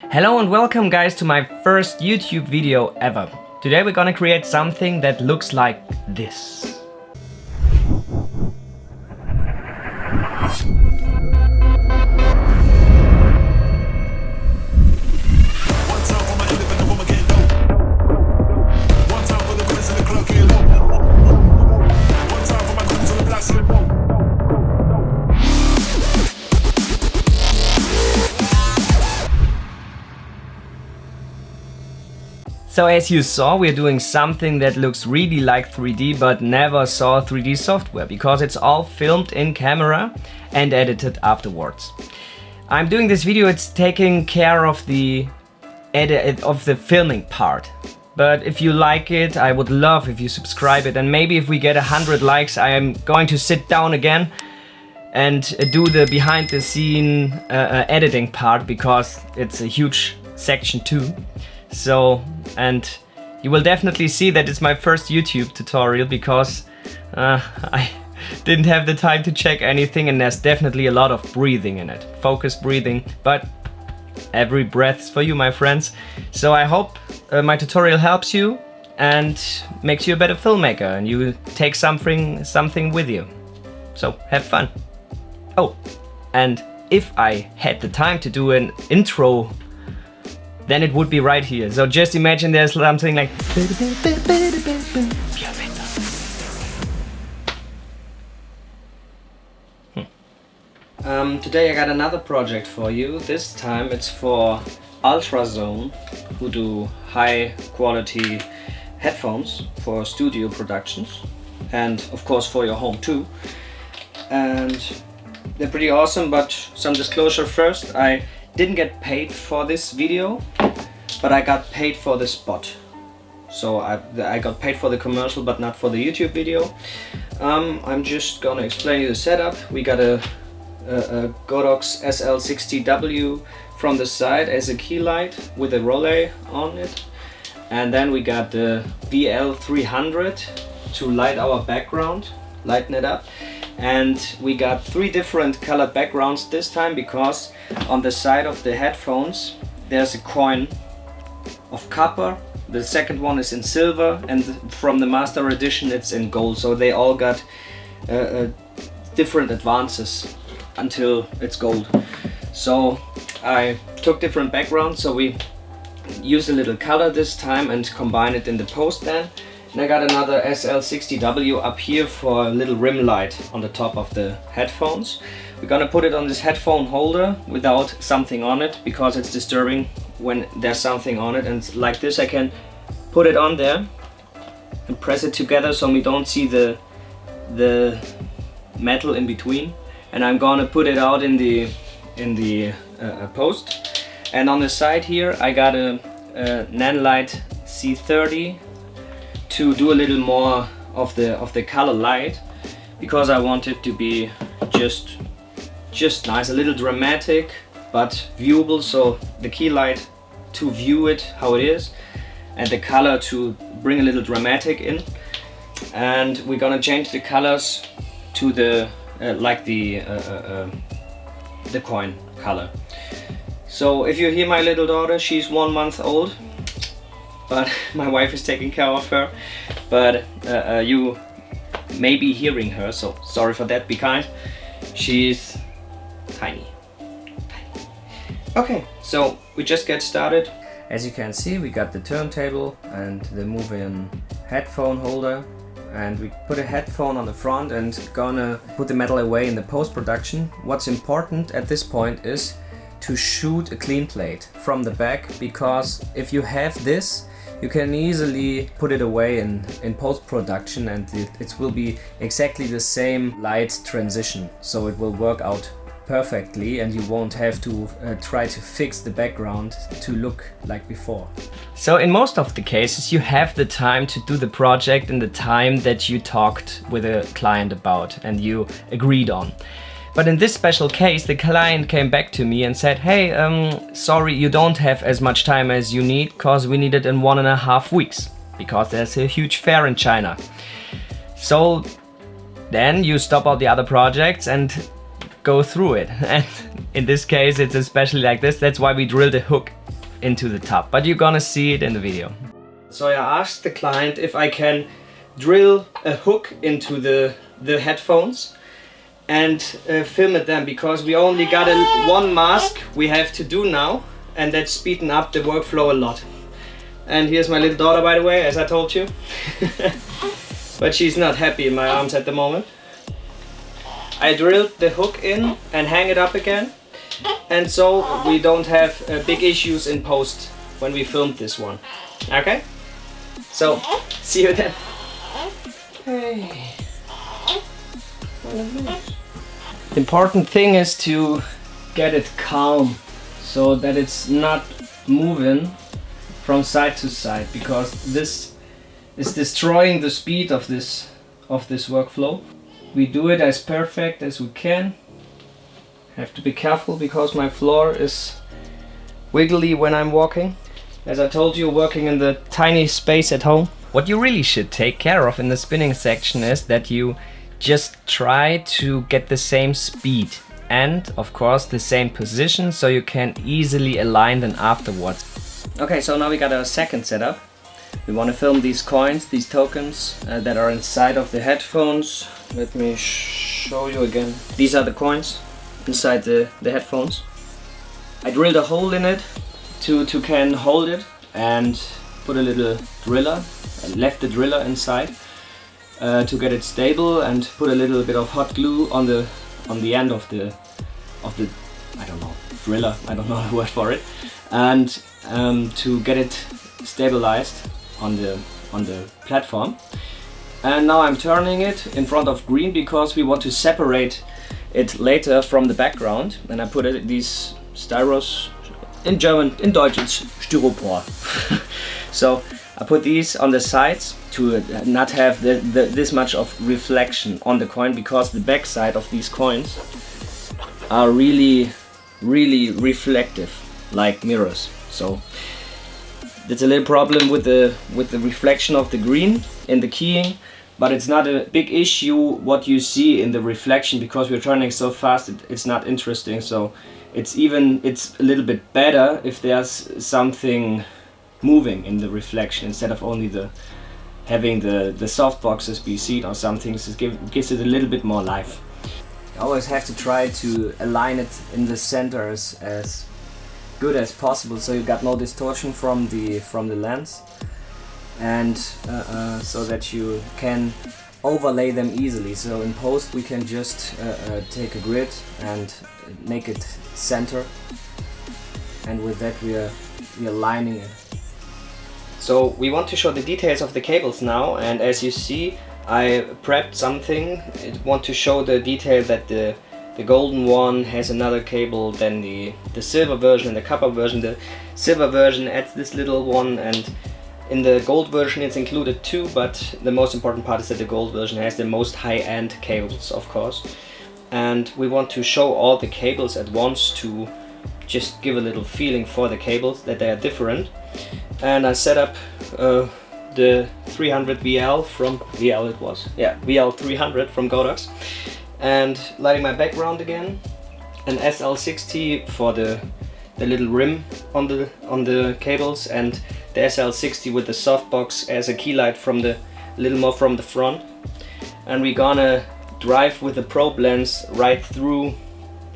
Hello and welcome guys to my first YouTube video ever. Today we're gonna create something that looks like this. So as you saw, we're doing something that looks really like 3D but never saw 3D software because it's all filmed in camera and edited afterwards. I'm doing this video, it's taking care of the filming part. But if you like it, I would love if you subscribe it, and maybe if we get 100 likes, I am going to sit down again and do the behind the scene editing part because it's a huge section too. So, and you will definitely see that it's my first YouTube tutorial because I didn't have the time to check anything, and there's definitely a lot of breathing in it. Focused breathing, but every breath is for you, my friends. So I hope my tutorial helps you and makes you a better filmmaker and you take something with you. So have fun. Oh, and if I had the time to do an intro, then it would be right here. So just imagine there's something like today I got another project for you. This time it's for Ultrasone, who do high quality headphones for studio productions and of course for your home too. And they're pretty awesome, but some disclosure first. I didn't get paid for this video, but I got paid for the spot. So I got paid for the commercial but not for the YouTube video. I'm just gonna explain you the setup. We got a Godox SL60W from the side as a key light with a relay on it, and then we got the VL300 to light our background, lighten it up. And we got 3 different colored backgrounds this time because on the side of the headphones there's a coin of copper, the second one is in silver, and from the master edition it's in gold. So they all got different advances until it's gold. So I took different backgrounds, so we used a little color this time and combine it in the post then. And I got another SL60W up here for a little rim light on the top of the headphones. We're gonna put it on this headphone holder without something on it because it's disturbing when there's something on it, and like this I can put it on there and press it together so we don't see the metal in between. And I'm gonna put it out in the post. And on the side here I got a Nanlite C30 to do a little more of the color light because I want it to be just nice, a little dramatic but viewable. So the key light to view it how it is, and the color to bring a little dramatic in. And we're gonna change the colors to the like the coin color. So if you hear my little daughter, she's 1 month old, but my wife is taking care of her. But you may be hearing her, so sorry for that, be kind. She's tiny. Okay, so we just get started. As you can see, we got the turntable and the move-in headphone holder, and we put a headphone on the front and gonna put the metal away in the post-production. What's important at this point is to shoot a clean plate from the back, because if you have this, you can easily put it away in post-production, and it will be exactly the same light transition, so it will work out perfectly and you won't have to try to fix the background to look like before. So in most of the cases you have the time to do the project in the time that you talked with a client about and you agreed on. But in this special case, the client came back to me and said, hey, sorry, you don't have as much time as you need because we need it in 1.5 weeks because there's a huge fair in China. So then you stop all the other projects and go through it. And in this case, it's especially like this. That's why we drilled a hook into the top, but you're gonna see it in the video. So I asked the client if I can drill a hook into the headphones and film it then, because we only got one mask we have to do now, and that's speeding up the workflow a lot. And here's my little daughter, by the way, as I told you. But she's not happy in my arms at the moment. I drilled the hook in and hang it up again, and so we don't have big issues in post when we filmed this one. Okay? So, see you then. Hey. The important thing is to get it calm, so that it's not moving from side to side, because this is destroying the speed of this workflow. We do it as perfect as we can. Have to be careful because my floor is wiggly when I'm walking. As I told you, working in the tiny space at home. What you really should take care of in the spinning section is that you just try to get the same speed and of course the same position, so you can easily align them afterwards. Okay, so now we got our second setup. We want to film these coins, these tokens that are inside of the headphones. Let me show you again. These are the coins inside the headphones. I drilled a hole in it to can hold it, and put a little driller, left the driller inside to get it stable, and put a little bit of hot glue on the end of the I don't know, driller, I don't know the word for it, and to get it stabilized on the platform. And now I'm turning it in front of green because we want to separate it later from the background. And I put these styros, in German, in Deutsch it's Styropor. So I put these on the sides to not have this much of reflection on the coin, because the back side of these coins are really reflective, like mirrors. So that's a little problem with the reflection of the green in the keying, but it's not a big issue what you see in the reflection, because we're turning so fast it's not interesting. So it's a little bit better if there's something moving in the reflection instead of only having the soft boxes be seen or something. So it gives it a little bit more life. You always have to try to align it in the center as good as possible, so you got no distortion from the lens, and so that you can overlay them easily. So in post we can just take a grid and make it center, and with that we are lining it. So we want to show the details of the cables now, and as you see I prepped something. I want to show the detail that the golden one has another cable than the silver version and the copper version. The silver version adds this little one, and in the gold version it's included too, but the most important part is that the gold version has the most high-end cables, of course. And we want to show all the cables at once to just give a little feeling for the cables, that they are different. And I set up the 300 VL from VL 300 from Godox, and lighting my background again, an SL60 for the little rim on the cables, and the SL60 with the softbox as a key light from a little more from the front. And we're gonna drive with the probe lens right through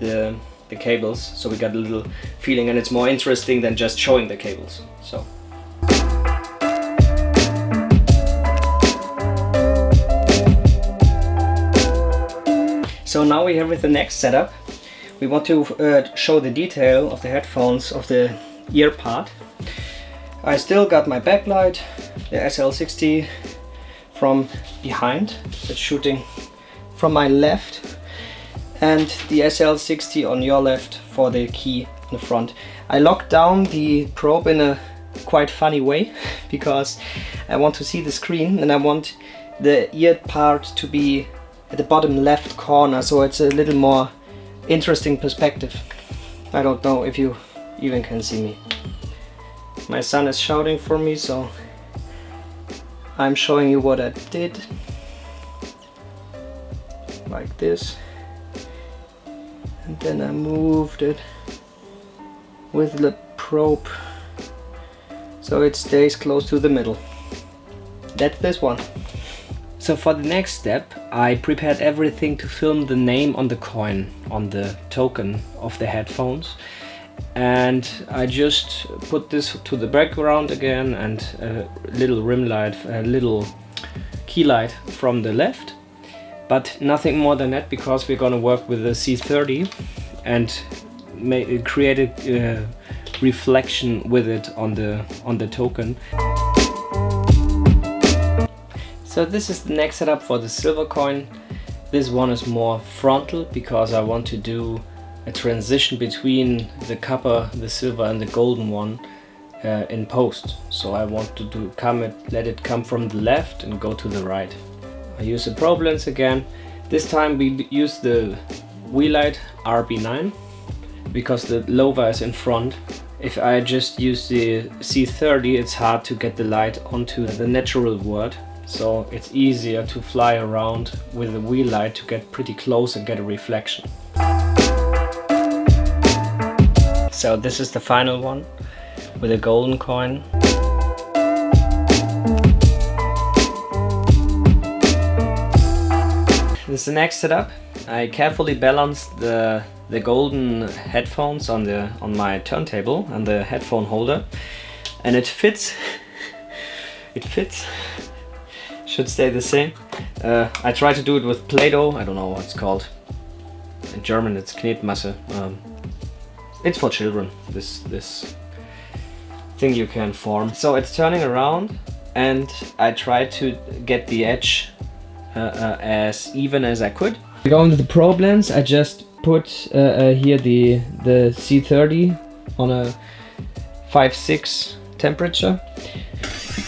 the cables, so we got a little feeling, and it's more interesting than just showing the cables. So now we have with the next setup, we want to show the detail of the headphones, of the ear part. I still got my backlight, the SL60 from behind, that's shooting from my left, and the SL60 on your left for the key in the front. I locked down the probe in a quite funny way because I want to see the screen, and I want the ear part to be at the bottom left corner, so it's a little more interesting perspective. I don't know if you even can see me. My son is shouting for me, so I'm showing you what I did. Like this. And then I moved it with the probe so it stays close to the middle. That's this one. So for the next step, I prepared everything to film the name on the coin, on the token of the headphones. And I just put this to the background again, and a little rim light, a little key light from the left. But nothing more than that, because we're gonna work with the C30 and create a reflection with it on the token. So this is the next setup for the silver coin. This one is more frontal because I want to do a transition between the copper, the silver and the golden one in post. So I want to let it come from the left and go to the right. I use the probe lens again. This time we use the wheel light RB9 because the Lova is in front. If I just use the C30, it's hard to get the light onto the natural world. So it's easier to fly around with the wheel light to get pretty close and get a reflection. So this is the final one with a golden coin. This is the next setup. I carefully balanced the golden headphones on my turntable and the headphone holder, and it fits. It fits. Should stay the same. I try to do it with Play-Doh. I don't know what it's called. In German it's Knetmasse. It's for children, this thing you can form. So it's turning around, and I try to get the edge as even as I could. Going to the probe lens, I just put here the C30 on a 5.6 temperature.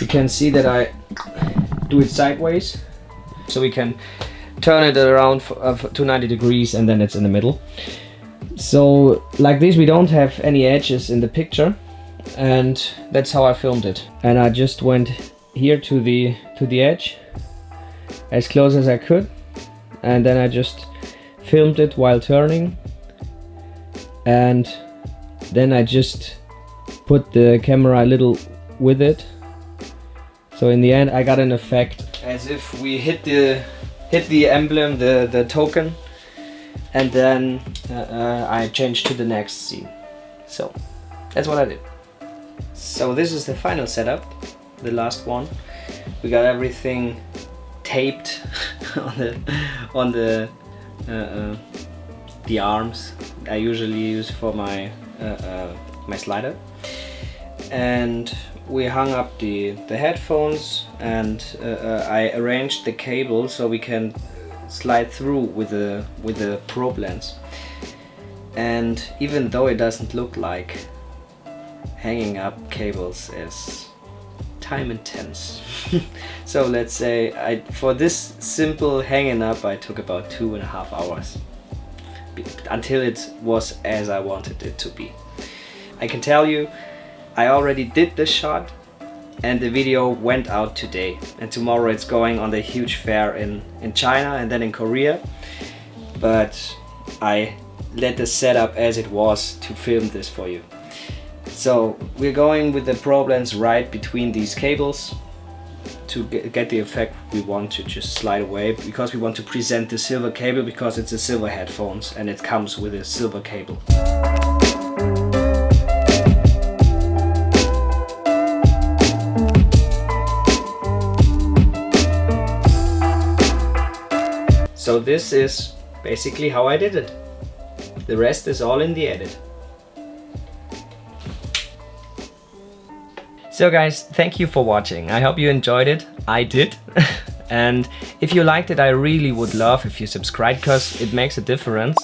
You can see that I do it sideways, so we can turn it around to 90 degrees, and then it's in the middle. So like this, we don't have any edges in the picture, and that's how I filmed it. And I just went here to the edge as close as I could, and then I just filmed it while turning, and then I just put the camera a little with it. So in the end I got an effect as if we hit the emblem, the token, and then I changed to the next scene. So that's what I did. So this is the final setup, the last one. We got everything taped on the arms I usually use for my my slider, and we hung up the headphones, and I arranged the cable so we can slide through with the probe lens. And even though it doesn't look like, hanging up cables is time intense. So let's say for this simple hanging up I took about 2.5 hours until it was as I wanted it to be. I can tell you, I already did the shot, and the video went out today, and tomorrow it's going on the huge fair in China and then in Korea. But I let the setup as it was to film this for you. So we're going with the probe lens right between these cables to get the effect we want to just slide away, because we want to present the silver cable because it's a silver headphones and it comes with a silver cable. So this is basically how I did it. The rest is all in the edit. So guys, thank you for watching. I hope you enjoyed it. I did. And if you liked it, I really would love if you subscribe, because it makes a difference.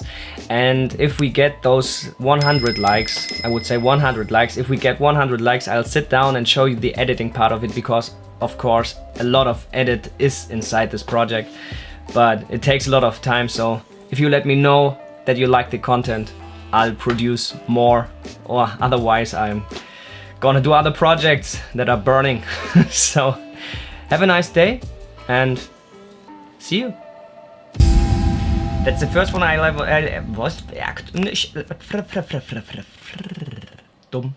And if we get those 100 likes, I would say 100 likes. If we get 100 likes, I'll sit down and show you the editing part of it, because of course a lot of edit is inside this project. But it takes a lot of time, so if you let me know that you like the content, I'll produce more, or otherwise I'm gonna do other projects that are burning. So have a nice day and see you. That's the first one I was. Dumm.